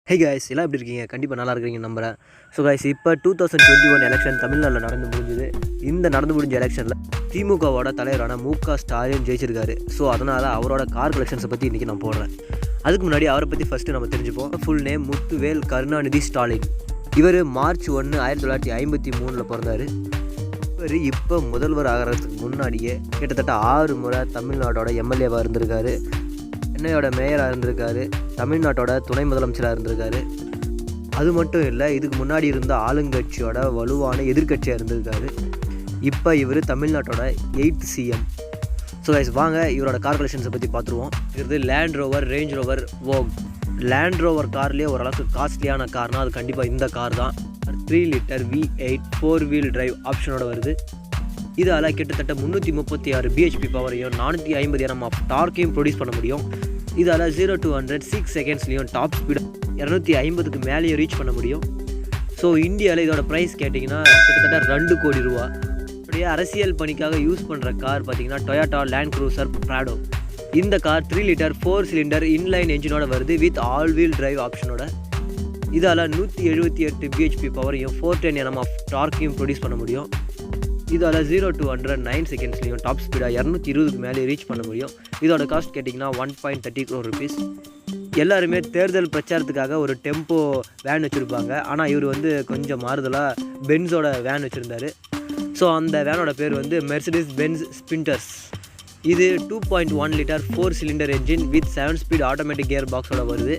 Hey guys, எல்லாம் எப்படி இருக்கீங்க? கண்டிப்பாக நல்லா இருக்கிறீங்க நம்புகிறேன். ஸோ guys, இப்போ 2021 எலெக்ஷன் தமிழ்நாட்டில் நடந்து முடிஞ்சுது. இந்த நடந்து முடிஞ்ச எலெக்ஷனில் திமுகவோட தலைவரான ஸ்டாலின் ஜெயிச்சிருக்காரு. ஸோ அதனால் அவரோட கார் கலெக்ஷன்ஸை பற்றி இன்றைக்கி நான் போடுறேன். அதுக்கு முன்னாடி அவரை பற்றி ஃபஸ்ட்டு நம்ம தெரிஞ்சுப்போம். Full name Muthuvel Karunanidhi Stalin. இவர் March 1, 1953 பிறந்தார். இவர் இப்போ முதல்வர் ஆகிறதுக்கு முன்னாடியே கிட்டத்தட்ட 6 முறை தமிழ்நாட்டோட எம்எல்ஏவாக இருந்திருக்காரு, சென்னையோட மேயராக இருந்திருக்காரு, தமிழ்நாட்டோட துணை முதலமைச்சராக இருந்திருக்காரு. அது மட்டும் இல்லை, இதுக்கு முன்னாடி இருந்த ஆளுங்கட்சியோட வலுவான எதிர்கட்சியாக இருந்திருக்காரு. இப்போ இவர் தமிழ்நாட்டோட 8th CM. ஸோ கைஸ், வாங்க இவரோட கார் கலெக்ஷன்ஸை பற்றி பார்த்துருவோம். இது லேண்ட் ரோவர், ரேஞ்ச் ரோவர், வோக். லேண்ட் ரோவர் கார்லேயே ஓரளவுக்கு காஸ்ட்லியான கார்னால் அது கண்டிப்பாக இந்த கார் தான். 3 லிட்டர் V8 4 வீல் டிரைவ் ஆப்ஷனோட வருது. இதால் கிட்டத்தட்ட 336 bhp பவரையும் 450 Nm ஆஃப் டார்க்கையும் ப்ரொடியூஸ் பண்ண முடியும். இதால் 0 to 100 6 செகண்ட்ஸ்லையும் டாப் ஸ்பீடு 250க்கு மேலேயும் ரீச் பண்ண முடியும். ஸோ இந்தியாவில் இதோட ப்ரைஸ் கேட்டிங்கன்னா கிட்டத்தட்ட 2 கோடி ரூபா. அப்படியே அரசியல் பணிக்காக யூஸ் பண்ணுற கார் பார்த்திங்கன்னா டொயோட்டா லேண்ட் க்ரூசர் ப்ராடோ. இந்த கார் 3 லிட்டர் 4 சிலிண்டர் இன்லைன் என்ஜினோட வருது வித் ஆல் வீல் டிரைவ் ஆப்ஷனோட. இதால் 178 bhp பவரையும் 410 Nm ஆஃப் டார்க்கையும் ப்ரொடியூஸ் பண்ண முடியும். இதால் 0 to 100 9 செகண்ட்ஸ்லையும் டாப் ஸ்பீடாக 220க்கு மேலே ரீச் பண்ண முடியும். இதோட காஸ்ட் கேட்டிங்கன்னா 1.30 crore rupees. எல்லாருமே தேர்தல் பிரச்சாரத்துக்காக ஒரு டெம்போ வேன் வச்சுருப்பாங்க. ஆனால் இவர் கொஞ்சம் மாறுதலாக பென்ஸோட வேன் வச்சுருந்தார். ஸோ அந்த வேனோட பேர் மெர்சிடிஸ் பென்ஸ் ஸ்பிண்டர்ஸ். இது 2.1 litre 4 cylinder engine with 7 speed automatic gear பாக்ஸோட வருது.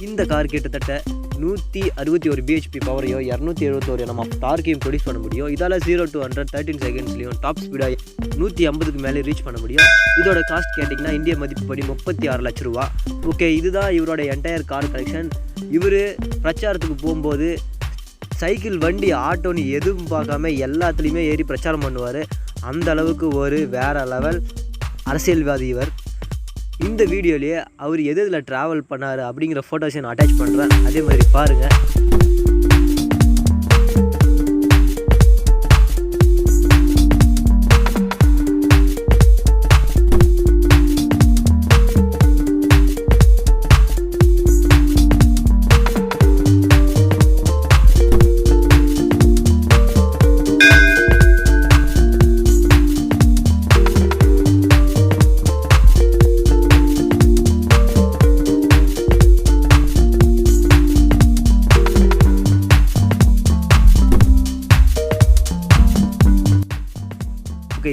இந்த கார் கிட்டத்தட்ட 161 bhp பவரையும் 271 Nm ஆஃப் டார்க்கையும் ப்ரொடியூஸ் பண்ண முடியும். இதால் 0 to 100 13 செகண்ட்ஸ்லையும் டாப் ஸ்பீடாக 150க்கு மேலே ரீச் பண்ண முடியும். இதோட காஸ்ட் கேட்டிங்கன்னா இந்திய மதிப்புப்படி 36 லட்ச ரூபா. ஓகே, இதுதான் இவரோட என்டையர் கார் கலெக்ஷன். இவர் பிரச்சாரத்துக்கு போகும்போது சைக்கிள், வண்டி, ஆட்டோன்னு எதுவும் பார்க்காம எல்லாத்துலேயுமே ஏறி பிரச்சாரம் பண்ணுவார். அந்த அளவுக்கு ஒரு வேறு லெவல் அரசியல்வாதி இவர். இந்த வீடியோலேயே அவர் எதில் ட்ராவல் பண்ணார் அப்படிங்கிற ஃபோட்டோஸை நான் அட்டாச் பண்ணுறேன். அதே மாதிரி பாருங்கள்.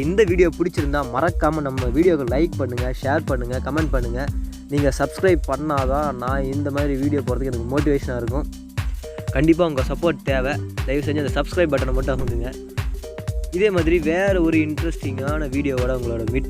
இந்த வீடியோ பிடிச்சிருந்தா மறக்காமல் நம்ம வீடியோக்கு லைக் பண்ணுங்கள், ஷேர் பண்ணுங்கள், கமெண்ட் பண்ணுங்கள். நீங்கள் சப்ஸ்கிரைப் பண்ணாதான் நான் இந்த மாதிரி வீடியோ போகிறதுக்கு எனக்கு மோட்டிவேஷனாக இருக்கும். கண்டிப்பாக உங்கள் சப்போர்ட் தேவை. தயவு செஞ்சு அந்த சப்ஸ்கிரைப் பட்டனை மட்டும் அமுக்குங்க. இதே மாதிரி வேறு ஒரு இன்ட்ரெஸ்டிங்கான வீடியோவோட உங்களோட மீட்